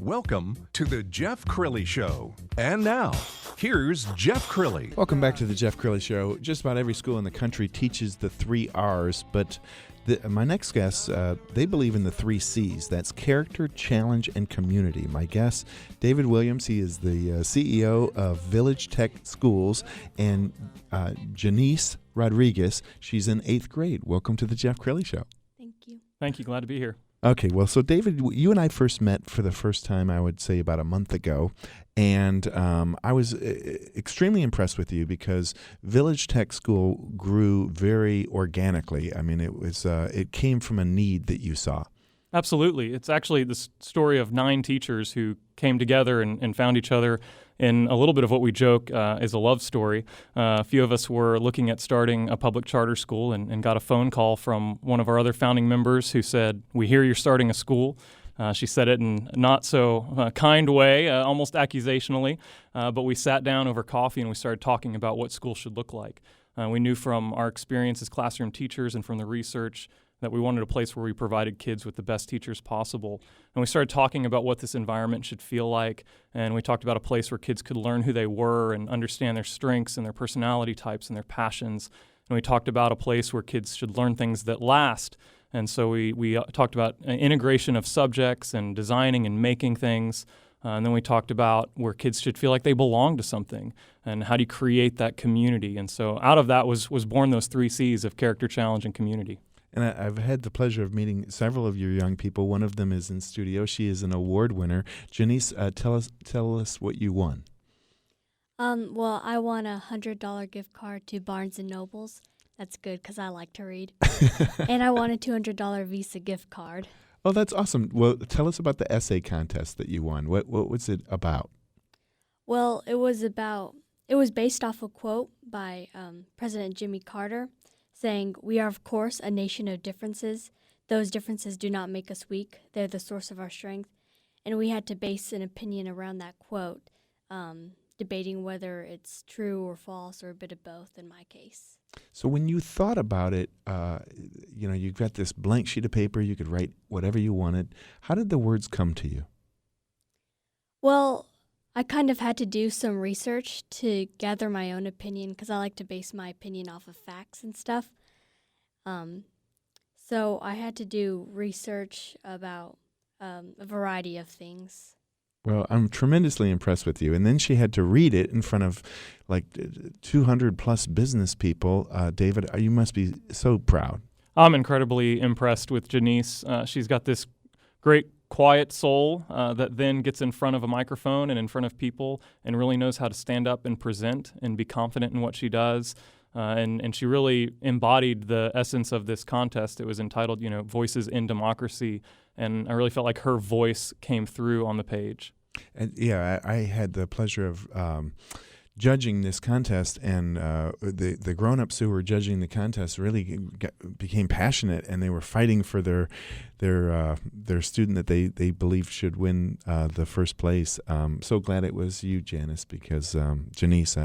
Welcome to the Jeff Crilley Show. And now, here's Jeff Crilley. Welcome back to the Jeff Crilley Show. Just about every school in the country teaches the 3 R's, but my next guest, they believe in the 3 C's. That's character, challenge, and community. My guest, David Williams, he is the CEO of Village Tech Schools, and Janice Rodriguez, she's in 8th grade. Welcome to the Jeff Crilley Show. Thank you. Thank you. Glad to be here. Okay, well, so David, you and I first met for the first time, I would say, about a month ago, and I was extremely impressed with you because Village Tech School grew very organically. I mean, it came from a need that you saw. Absolutely. It's actually the story of 9 teachers who came together and found each other in a little bit of what we joke is a love story. A few of us were looking at starting a public charter school and got a phone call from one of our other founding members who said, "We hear you're starting a school." She said it in a not so kind way, almost accusationally, but we sat down over coffee and we started talking about what school should look like. We knew from our experience as classroom teachers and from the research that we wanted a place where we provided kids with the best teachers possible. And we started talking about what this environment should feel like, and we talked about a place where kids could learn who they were and understand their strengths and their personality types and their passions. And we talked about a place where kids should learn things that last. And so we talked about integration of subjects and designing and making things. And then we talked about where kids should feel like they belong to something and how do you create that community. And so out of that was born those 3 C's of character, challenge, and community. And I've had the pleasure of meeting several of your young people. One of them is in studio. She is an award winner. Janice, tell us what you won. Well, I won a $100 gift card to Barnes & Nobles. That's good because I like to read. And I won a $200 Visa gift card. Oh, that's awesome. Well, tell us about the essay contest that you won. What was it about? Well, it was based off a quote by President Jimmy Carter, saying, "We are, of course, a nation of differences. Those differences do not make us weak. They're the source of our strength." And we had to base an opinion around that quote, debating whether it's true or false or a bit of both in my case. So when you thought about it, you've got this blank sheet of paper. You could write whatever you wanted. How did the words come to you? Well, I kind of had to do some research to gather my own opinion because I like to base my opinion off of facts and stuff. So I had to do research about a variety of things. Well, I'm tremendously impressed with you. And then she had to read it in front of like 200 plus business people. David, you must be so proud. I'm incredibly impressed with Janice. She's got this great quiet soul that then gets in front of a microphone and in front of people and really knows how to stand up and present and be confident in what she does. And she really embodied the essence of this contest. It was entitled, Voices in Democracy. And I really felt like her voice came through on the page. And yeah, I had the pleasure of judging this contest, and the grown-ups who were judging the contest really became passionate, and they were fighting for their student that they believed should win the first place. So glad it was you, Janice, because Janice,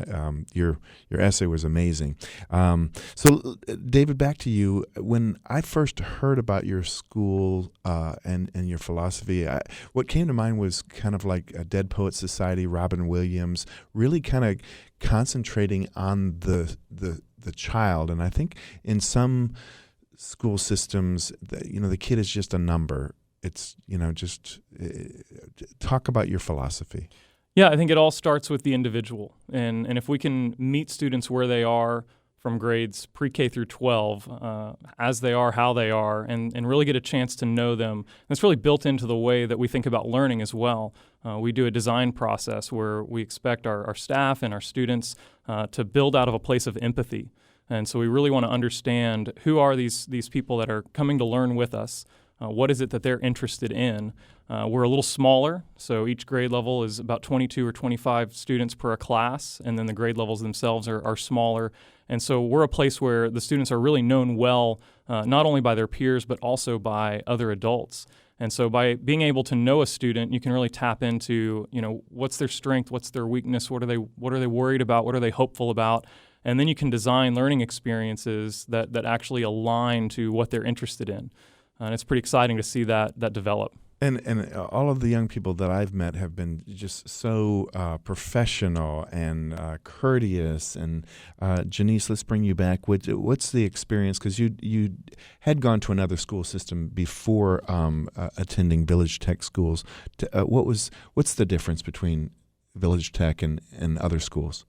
your essay was amazing. So David, back to you. When I first heard about your school and your philosophy, what came to mind was kind of like a Dead Poets Society, Robin Williams, really kind of concentrating on the child. And I think in some school systems, the kid is just a number. It's, just talk about your philosophy. Yeah, I think it all starts with the individual. And if we can meet students where they are from grades pre-K through 12, as they are, how they are, and really get a chance to know them. And it's really built into the way that we think about learning as well. We do a design process where we expect our staff and our students to build out of a place of empathy. And so we really want to understand who are these people that are coming to learn with us. What is it that they're interested in? We're a little smaller, so each grade level is about 22 or 25 students per class, and then the grade levels themselves are smaller. And so we're a place where the students are really known well, not only by their peers, but also by other adults. And so by being able to know a student, you can really tap into, what's their strength, what's their weakness, what are they worried about, what are they hopeful about, and then you can design learning experiences that actually align to what they're interested in. And it's pretty exciting to see that develop. And all of the young people that I've met have been just so professional and courteous. And Janice, let's bring you back. What's the experience? Because you had gone to another school system before attending Village Tech schools. What's the difference between Village Tech and other schools?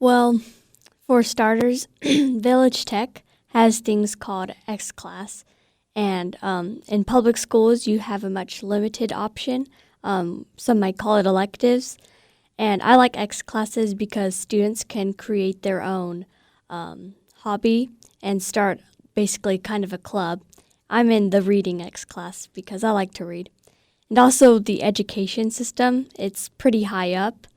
Well, for starters, Village Tech has things called X Class. And in public schools, you have a much limited option. Some might call it electives. And I like X classes because students can create their own hobby and start basically kind of a club. I'm in the reading X class because I like to read. And also the education system, it's pretty high up,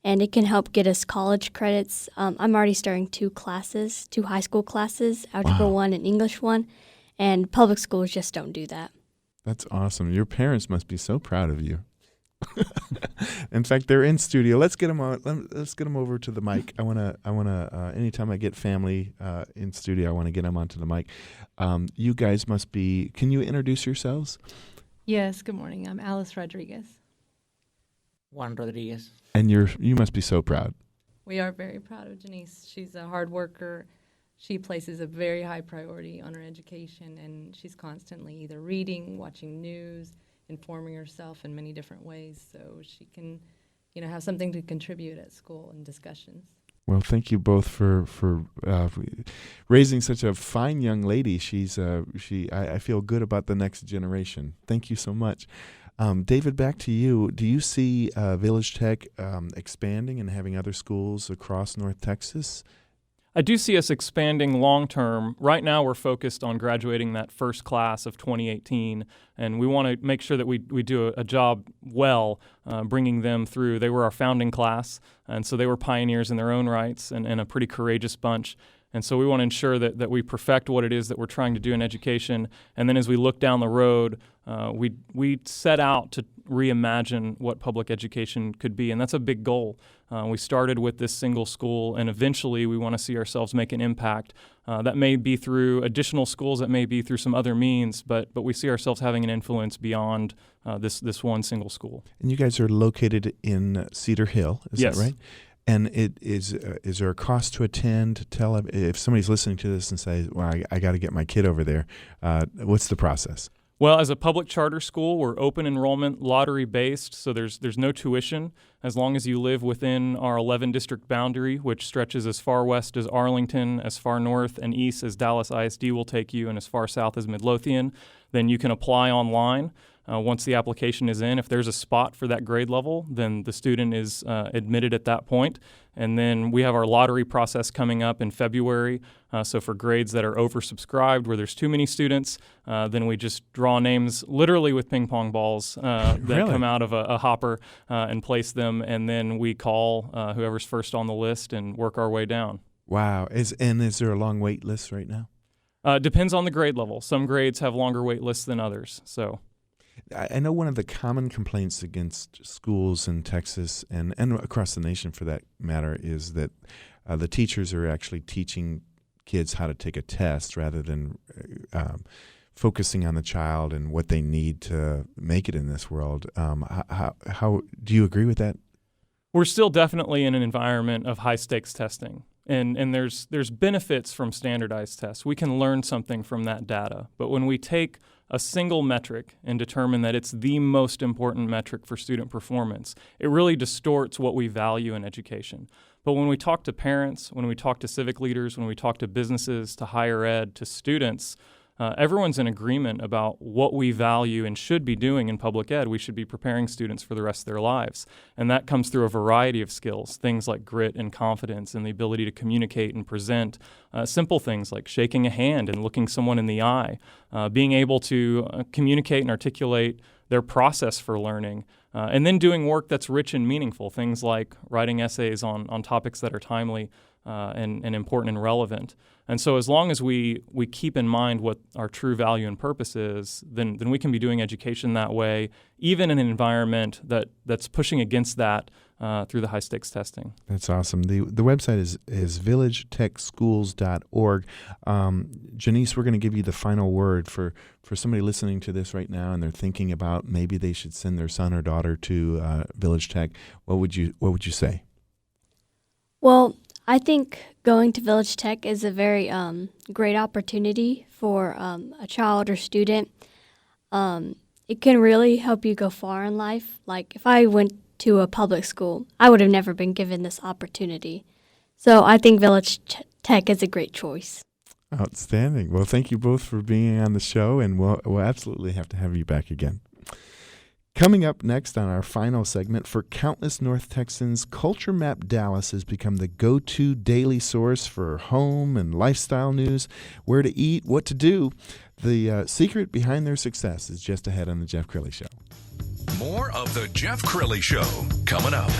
and it can help get us college credits. I'm already starting 2 high school classes, Algebra 1 and English 1. And public schools just don't do that. That's awesome. Your parents must be so proud of you. In fact, they're in studio. Let's get them on. Let's get them over to the mic. I wanna. Anytime I get family in studio, I want to get them onto the mic. You guys must be. Can you introduce yourselves? Yes. Good morning. I'm Alice Rodriguez. Juan Rodriguez. And you must be so proud. We are very proud of Janice. She's a hard worker. She places a very high priority on her education, and she's constantly either reading, watching news, informing herself in many different ways so she can, have something to contribute at school and discussions. Well, thank you both for raising such a fine young lady. I feel good about the next generation. Thank you so much. David, back to you. Do you see Village Tech expanding and having other schools across North Texas? I do see us expanding long term. Right now, we're focused on graduating that first class of 2018, and we want to make sure that we do a job well, bringing them through. They were our founding class, and so they were pioneers in their own rights and a pretty courageous bunch. And so we want to ensure that we perfect what it is that we're trying to do in education. And then as we look down the road, we set out to reimagine what public education could be. And that's a big goal. We started with this single school, and eventually we want to see ourselves make an impact. That may be through additional schools, that may be through some other means, but we see ourselves having an influence beyond this one single school. And you guys are located in Cedar Hill, is Yes. that right? And is there a cost to attend? Tell if somebody's listening to this and says, "Well, I got to get my kid over there." What's the process? Well, as a public charter school, we're open enrollment, lottery based, so there's no tuition as long as you live within our 11 district boundary, which stretches as far west as Arlington, as far north and east as Dallas ISD will take you, and as far south as Midlothian. Then you can apply online. Once the application is in, if there's a spot for that grade level, then the student is admitted at that point. And then we have our lottery process coming up in February. So for grades that are oversubscribed, where there's too many students, then we just draw names literally with ping pong balls that Really? come out of a hopper and place them. And then we call whoever's first on the list and work our way down. Wow. Is there a long wait list right now? Depends on the grade level. Some grades have longer wait lists than others. So. I know one of the common complaints against schools in Texas and across the nation for that matter is that the teachers are actually teaching kids how to take a test rather than focusing on the child and what they need to make it in this world. How do you agree with that? We're still definitely in an environment of high-stakes testing, and there's benefits from standardized tests. We can learn something from that data, but when we take a single metric and determine that it's the most important metric for student performance, it really distorts what we value in education. But when we talk to parents, when we talk to civic leaders, when we talk to businesses, to higher ed, to students, everyone's in agreement about what we value and should be doing in public ed. We should be preparing students for the rest of their lives. And that comes through a variety of skills, things like grit and confidence and the ability to communicate and present, simple things like shaking a hand and looking someone in the eye, being able to communicate and articulate their process for learning, and then doing work that's rich and meaningful, things like writing essays on topics that are timely and important and relevant. And so as long as we keep in mind what our true value and purpose is, then we can be doing education that way, even in an environment that's pushing against that through the high-stakes testing. That's awesome. The website is villagetechschools.org. Janice, we're going to give you the final word for somebody listening to this right now, and they're thinking about maybe they should send their son or daughter to Village Tech. What would you say? Well, I think going to Village Tech is a very great opportunity for a child or student. It can really help you go far in life. Like if I went to a public school, I would have never been given this opportunity. So I think Village Tech is a great choice. Outstanding. Well, thank you both for being on the show, and we'll absolutely have to have you back again. Coming up next on our final segment, for countless North Texans, Culture Map Dallas has become the go-to daily source for home and lifestyle news, where to eat, what to do. The secret behind their success is just ahead on The Jeff Crilley Show. More of The Jeff Crilley Show coming up.